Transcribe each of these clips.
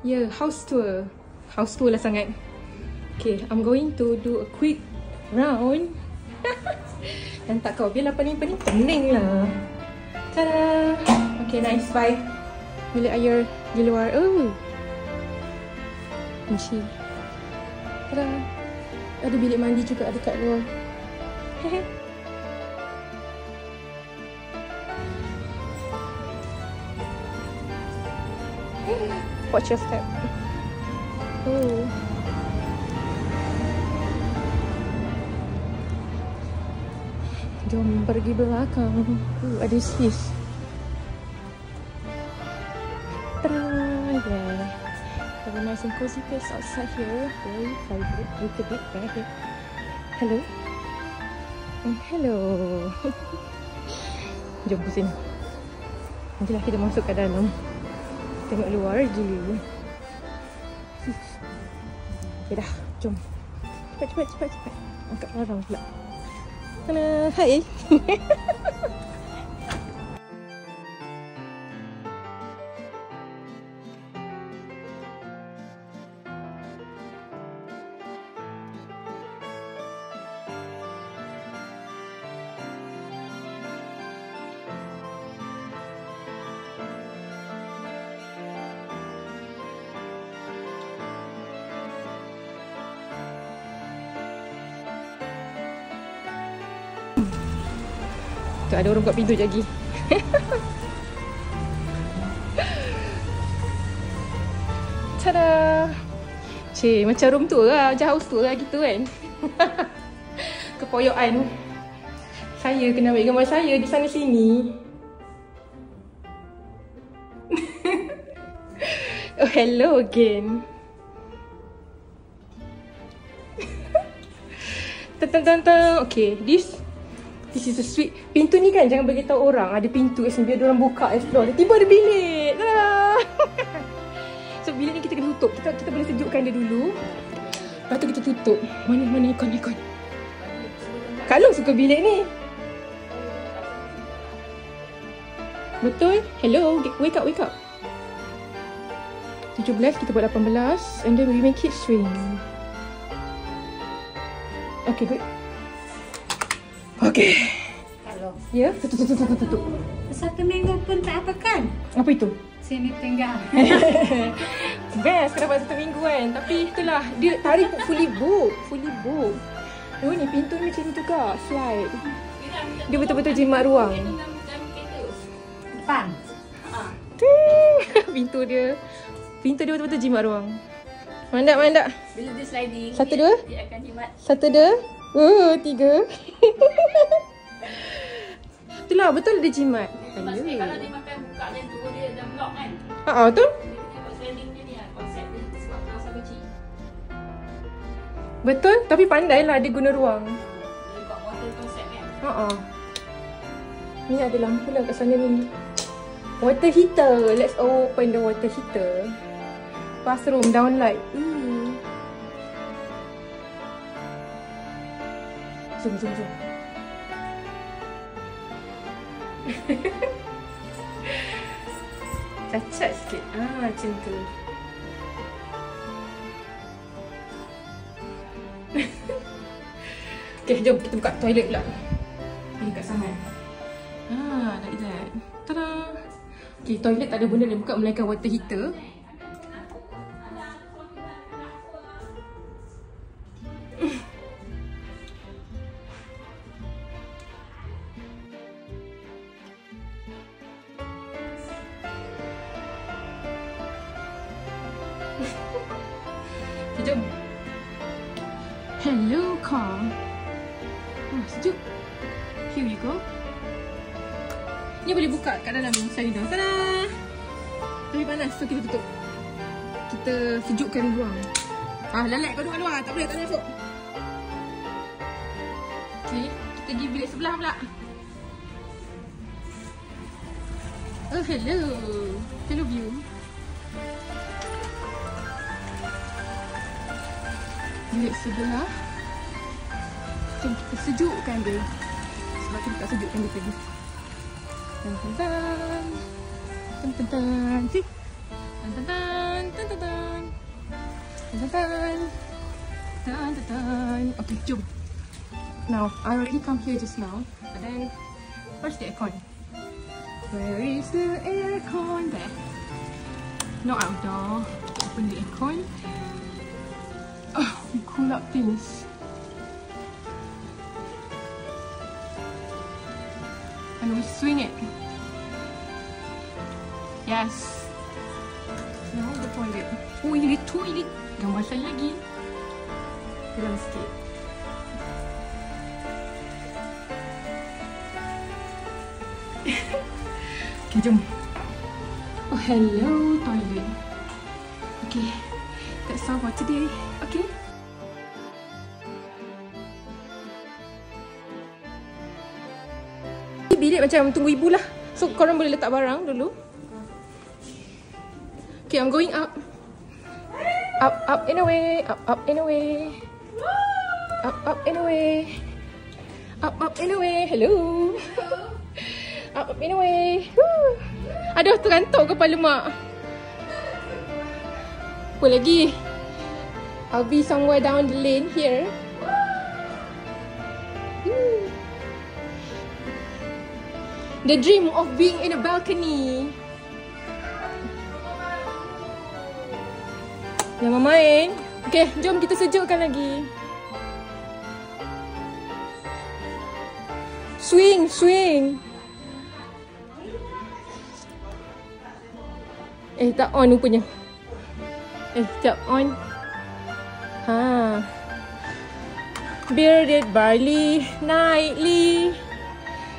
Yeah, house tour. House tour lah sangat. Okay, I'm going to do a quick round. Dan tak kau, biarlah pening-pening pening lah. Tada! Okay, nice, bye. Bilik air di luar. Oh, kunci. Tada! Ada bilik mandi juga dekat luar. Hehe. Watch your step. Oh. Jom pergi belakang. Ada sis. Ta-da! Yeah. Have a nice and cozy place outside here. Very private. Look at it. Right? Hello. And hello. Jom ke sini. Nantilah kita masuk ke dalam. Tengok luar dulu. Okay dah, jom. Cepat. Angkat larang pula. Hello, hai. Tu ada orang buka pintu lagi. Tada! Cik, macam room tour lah, macam house tour lah gitu kan. Kepoyokan. Saya kena ambil gambar saya di sana sini. Oh, hello again. Tentang. Okay, this is a suite. Pintu ni kan jangan bagi tahu orang ada pintu kat sini, biar diorang buka explore. Tiba ada bilik. Tada! So bilik ni kita kena tutup. Kita boleh sejukkan dia dulu. Lepas tu kita tutup. Mana ikon. Kak Long suka bilik ni. Betul? Hello, wake up. 17 kita buat 18 and then we make it swing. Okay, good. Okay. Kalau Ya, tutup. satu minggu pun tak apa kan? Apa itu? Sini tinggal. Best kalau dapat 1 minggu kan. Tapi itulah, dia tarik fully book. Oh ni pintu ni macam ni juga, slide. Dia betul-betul jimat ruang. Depan. Pintu dia betul-betul jimat ruang. Mandak. Bila dia sliding, 1, 2. dia akan jimat. 1, 2. 3. Itulah, betul dia jimat. Maksudnya kalau dia makan buka dan turun dia dah block kan. Tu. Dia buat sliding dia ni lah, konsep dia sebab rasa kecil. Betul, tapi pandailah dia guna ruang. Dia buat water konsep kan. Ni ada lampu lah kat sana ni. Water heater. Let's open the water heater. Bathroom, downlight. Zoom. Cacat sikit. Macam tu. Okay, jom kita buka toilet pula. Ini kat sana. Like that. Tada! Okay, toilet tak ada benda dia buka melainkan water heater. Jom. Hello car. Sejuk. Here you go. Ni boleh buka kat dalam slider. Tada! Tapi panas, so kita tutup. Kita sejukkan ruang. Lalat kau duduk luar. Tak boleh masuk. Okay, kita pergi bilik sebelah pula. Oh, hello. Hello view. Bilik sebelah. Jom kita sejukkan dia. Sebab kita tak sejukkan dia tadi. Tan-tan-tan. Tan-tan-tan. Okay, jom. Now, I already come here just now. But then, where's the aircon? Where is the aircon? There. Not outdoor. Open the aircon. Oh, we cool up things. And we swing it. Yes. Now the toilet. Oh, ini toilet. Gambar saya lagi. Dalam sikit. Okay, jom. Oh, hello toilet. Okay, that's all for today. Okay. Bilik macam tunggu ibu lah. So, korang boleh letak barang dulu. Okay, I'm going up. Up and away. Up and away. Up and away. Up and away. Hello. Up and away. Woo. Aduh, terantuk kepala mak. Apa lagi? I'll be somewhere down the lane here. The dream of being in a balcony. Jangan main. Okay, jom kita sejukkan lagi. Swing, swing. Tak on rupanya. Sekejap, on. Ha. Bearded barley nightly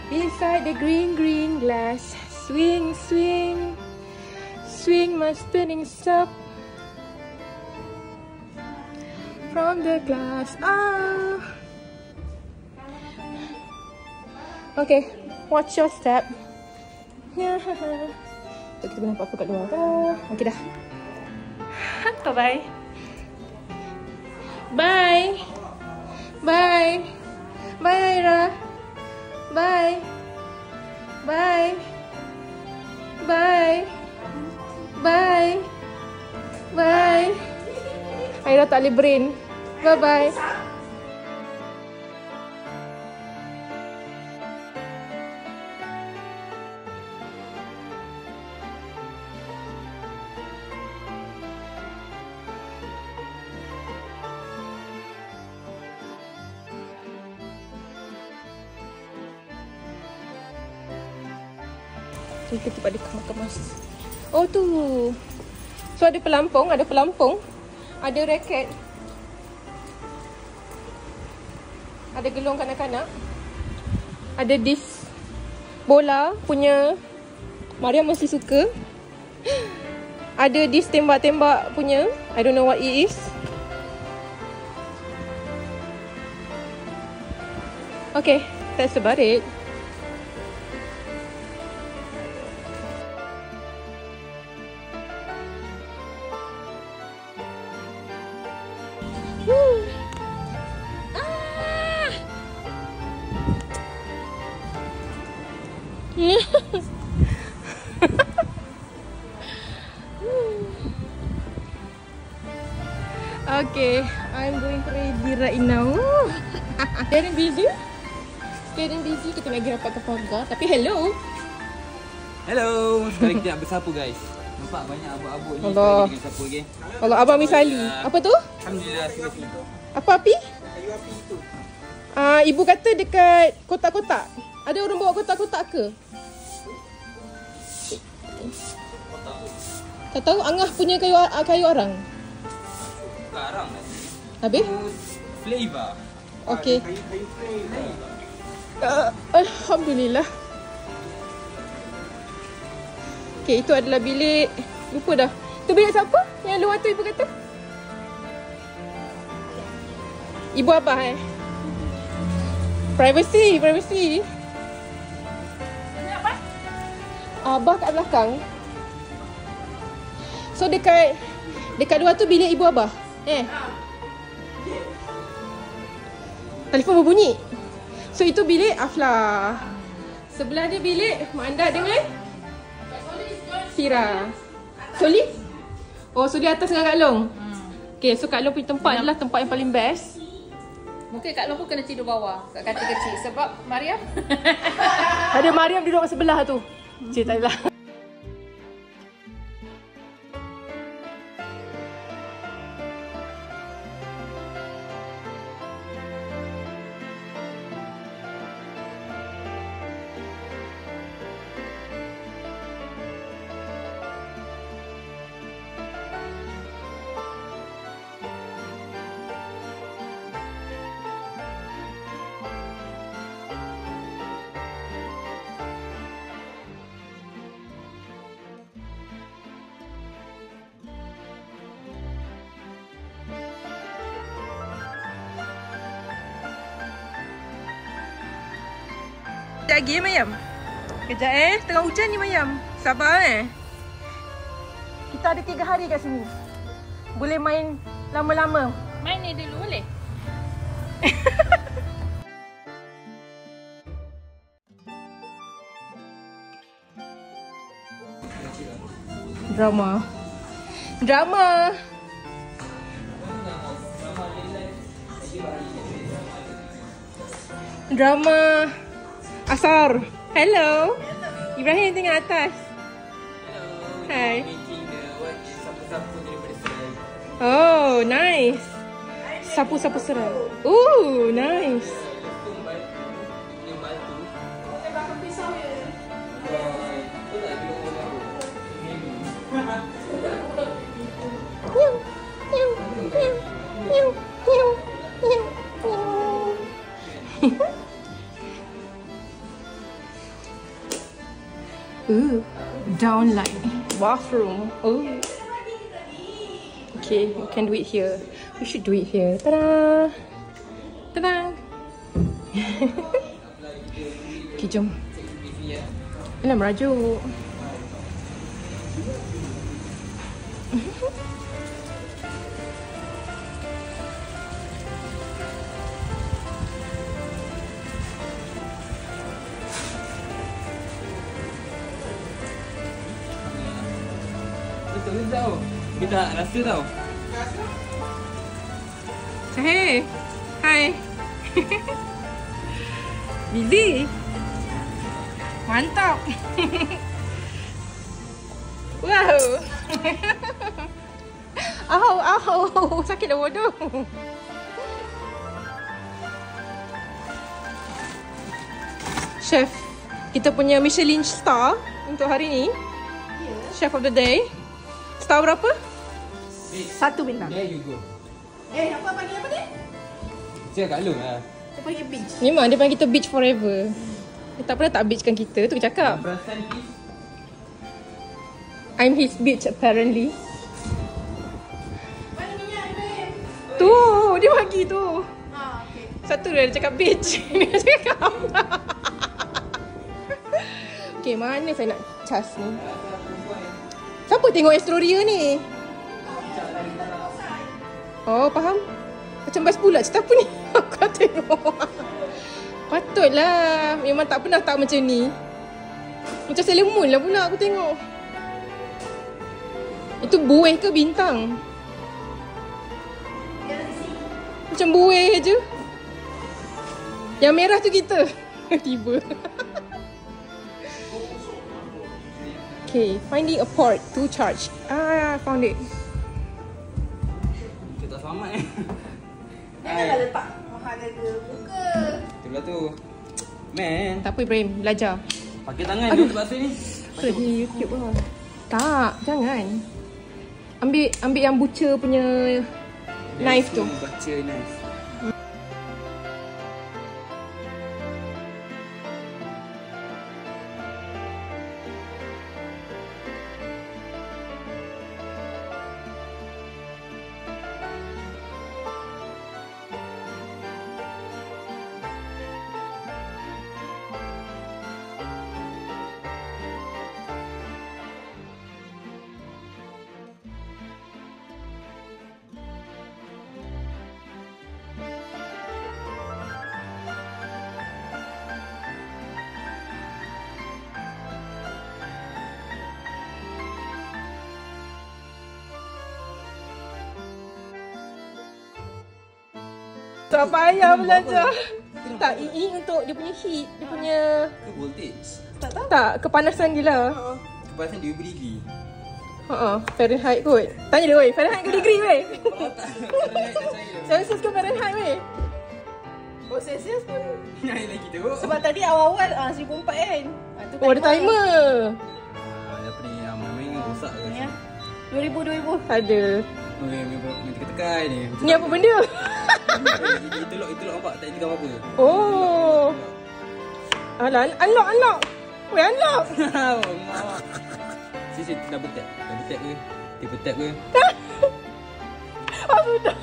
beside the green glass. Swing, swing. Swing my spinning stop from the glass. Ah. Okay, watch your step. Tak kita nampak apa kat luar dah. Okay dah. Bye-bye. Bye. Bye. Bye, Aira. Bye. Bye. Bye. Bye. Bye. Aira tak boleh brain. Bye-bye. Kita tiba ada kemas. Oh tu. So ada pelampung, ada raket. Ada gelong kanak-kanak. Ada disc bola punya. Mariam masih suka. Ada disc tembak-tembak punya. I don't know what it is. Okay, that's about it. Okay, I'm going crazy right now. Getting busy. Kita lagi rapat ke pagar. Tapi hello. Hello. Sekarang kita nak bersapu guys. Nampak banyak abang-abang ni. Allah. Kita bersapu lagi. Allah, Abang Misali. Apa tu? Alhamdulillah sini. Apa api? Kayu api itu. Ibu kata dekat kotak-kotak. Ada orang bawa kotak-kotak ke? Tak tahu, Angah punya kayu arang. Bukan arang lah. Habis? Flavor. Okey. Kayu flavor. Alhamdulillah. Okey, itu adalah bilik. Lupa dah. Itu bilik siapa? Yang luar tu ibu kata? Ibu Abah Privacy. Apa? Abah kat belakang. So dekat luar tu bilik ibu Abah. Telefon berbunyi. So itu bilik Afla. Sebelah dia bilik Mak Anda dengan Sira. Soli? Oh, Soli atas dengan Kak Long. Okay, so Kak Long punya tempat adalah tempat yang paling best. Mungkin Kak Long pun kena tidur bawah kat katil kecil sebab Mariam Ada Mariam duduk sebelah tu. Cik, tak adalah. Kejap lagi Mayam. Kejap tengah hujan ni Mayam. Sabar Kita ada 3 hari kat sini. Boleh main lama-lama. main ni dulu boleh? Drama. Drama. Drama Asar. Hello. Ibrahim tinggal atas. Hai. Making the what is sapu-sapu daripada serai. Oh, nice. Sapu-sapu serai. Ooh, nice. Ooh, downlight bathroom. Oh, okay, we can do it here. We should do it here. Ta-da! Ta-da! Okay, jom. Ini merajuk. Betul tau. Kita rasa tau. Hey, hai. Billy. Mantap. Wow. Au, sakit dah bodoh. Chef, kita punya Michelin star untuk hari ni. Chef of the day. Star berapa? 1 bintang. There you go. Apa panggil apa ni? Cik Kak Long lah. Dia panggil beach. Memang dia panggil kita beach forever. Dia tak pernah tak beachkan kita. Tu dia cakap. Perasan please. I'm his bitch apparently. Mana minyak Ibrahim? Tu, dia bagi tu. Okay. Satu dia cakap bitch. Dia cakap. Okay, mana saya nak cas ni? Siapa tengok Astroria ni? Oh, faham? Macam bas bulat cerita apa ni? Aku tengok. Patutlah. Memang tak pernah tak macam ni. Macam Sailor Moon lah pula aku tengok. Itu buih ke bintang? Macam buih je. Yang merah tu kita. Tiba. Okay, finding a port to charge. Found it. Kita tak selamat Janganlah letak harga muka. Itulah tu. Man. Tak apa Ibrahim, belajar. Pakai tangan dulu bahasa ni. Ke di YouTube lah. Tak, jangan. Ambil yang butcher punya knife tu. Baca knife. Tak payah belajar. Tak, ini untuk dia punya heat, dia punya Itu voltage. tak kepanasan dia lah. Kepanasan dia berdiri. Fahrenheit kot. Tanya dia weh, Fahrenheit ke degree weh? Kalau tak, Fahrenheit dah saya. Celsius ke Fahrenheit weh? Oh, Celsius pun. Naik lagi tu. Sebab tadi awal-awal 1004 kan. Oh, ada timer. Apa ni, main-main rosak ke? Ya. 2000. Ada. Okay, main tekan-tekan ni. Ni apa benda? Itu lock nampak tak tekan apa-apa. Oh. Alah, unlock. Weh, unlock. Mak. Sisi double tap ke? Triple tap ke? Apa dah?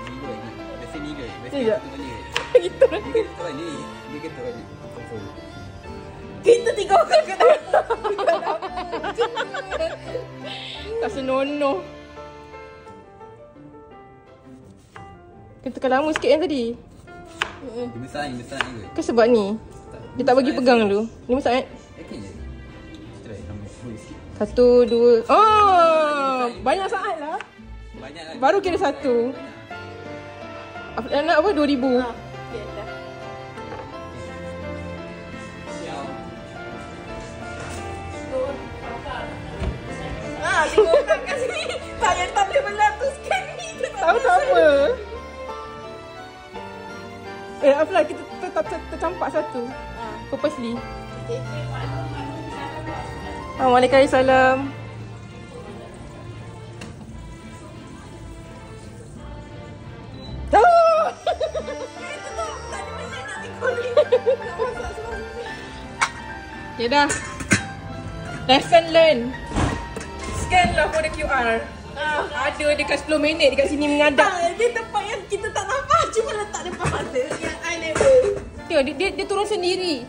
Ni kot ni. Biasa ni ke? Biasa Sekejap. tu balik. Gitu. Dia kata balik. Dia kata balik. Confirm. Kita 3 orang kat dalam. Tak senonoh. Kita tekan lama sikit yang tadi. Dia besar ni ke? Ke sebab ni? Dia tak bagi pegang dulu. Ni masak kan? Yakin je? Try nombor 10 sikit. 1, 2. Oh, banyak saat lah. Banyak lah. Baru kira 1. Nak apa? 2000. Okey, dah. Tengok orang kat sini. Saya tak boleh melatuskan ni. Tahu tak apa. Afla kita tercampak satu. Purposely. Okey. Waalaikumsalam. Ya dah. Lesson learn. Scan lah kode QR. Ada dekat 10 minit dekat sini mengadap. Dia tempat yang kita tak nampak. Cuma letak depan mata. Yang eye level. Tengok dia turun sendiri.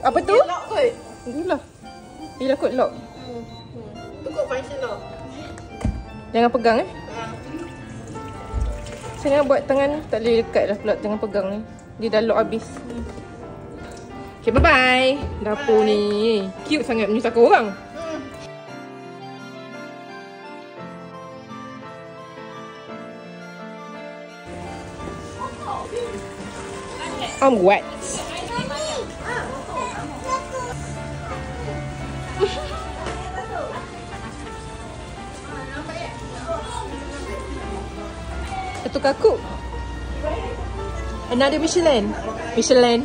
Apa tu? Dia lock kot. Itulah. Dia kot lock. Tu kot function lock. Jangan pegang Saya nak buat tangan tak boleh dekat lah pula jangan pegang ni. Dia dah lock habis. Okay, bye-bye. Dapur ni cute sangat menyusahkan orang. What? Satu kaku. Another Michelin. Michelin.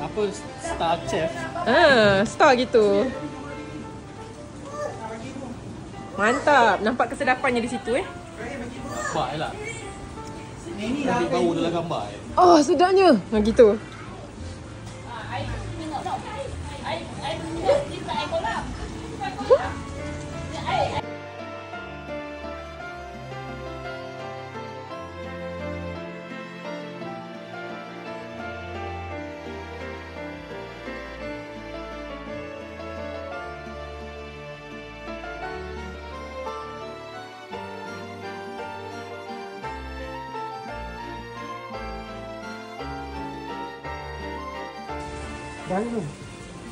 Apa star chef. Star gitu. Mantap. Nampak kesedapannya di situ Nampak lah. Ambil bau dalam gambar Oh, sedapnya. Gitu.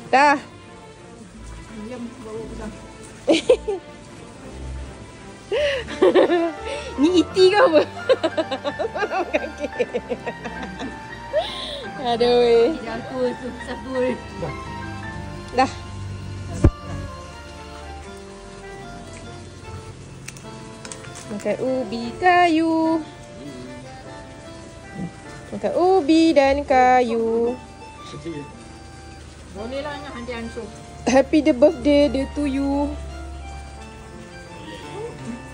Dah. Ni iti ke apa? Aduh. Dah. Makan ubi kayu. Makan ubi dan kayu. Boleh lah nak hantar ansur. Happy the birthday day to you.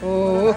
Oh.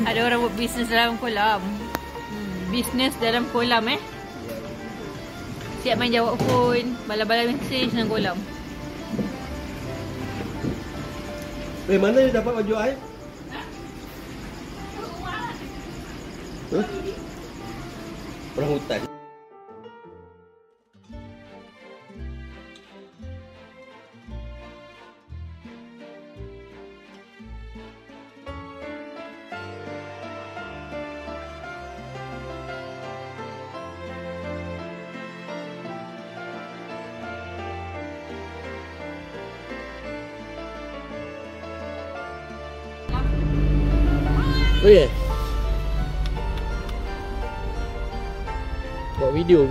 Ada orang buat bisnes dalam kolam. Bisnes dalam kolam Siap main jawab phone, bala-bala mesej dalam kolam. Mana dia dapat baju air? Orang hutan. Oh yeah. Buat video.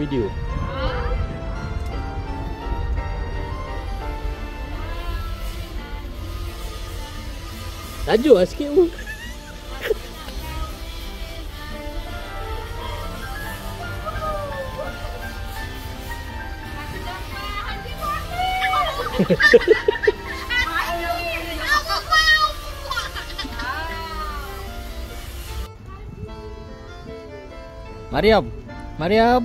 Laju lah sikit pun. Mariam. Bye.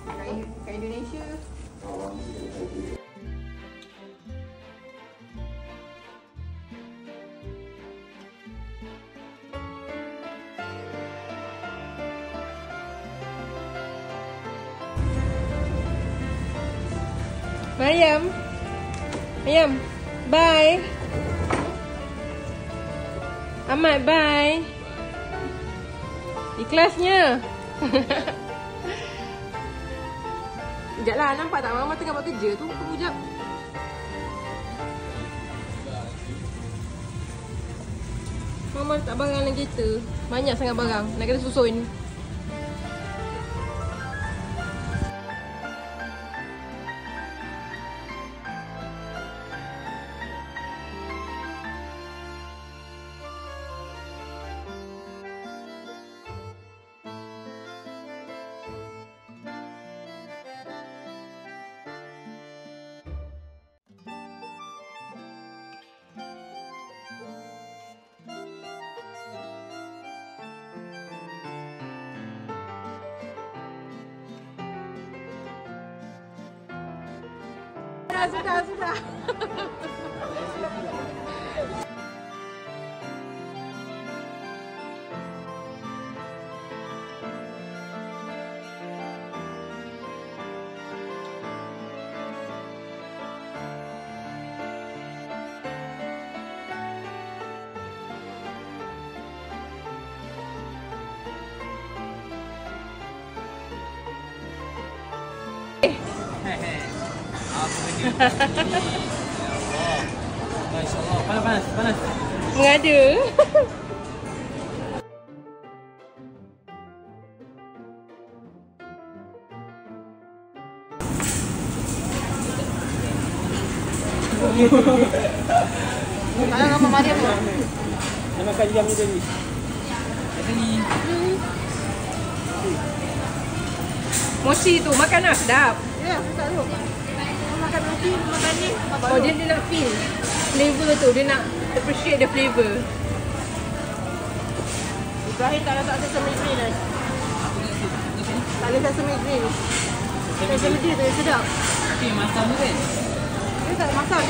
Bye. Kat Indonesia. Mariam, bye. Ahmad, bye. Ikhlasnya. Sekejap lah, nampak tak Mama tengah buat kerja tu? Tunggu sekejap. Mama letak barang dalam kereta. Banyak sangat barang, nak kena susun. Sudah. Masya Allah, panas. Mengada. Kalau nama Mariam tu. Nak makan jam ni tadi. Mochi tu, makan lah, sedap. Ya, sedap tu. Makan roti, makan ni. Oh, dia nak feel flavor tu, dia nak appreciate the flavor. Ibrahim tak letak sesame green lah. Tak ada sesame green. Sesame green tu sedap. Tapi masak tu kan? Dia tak masak.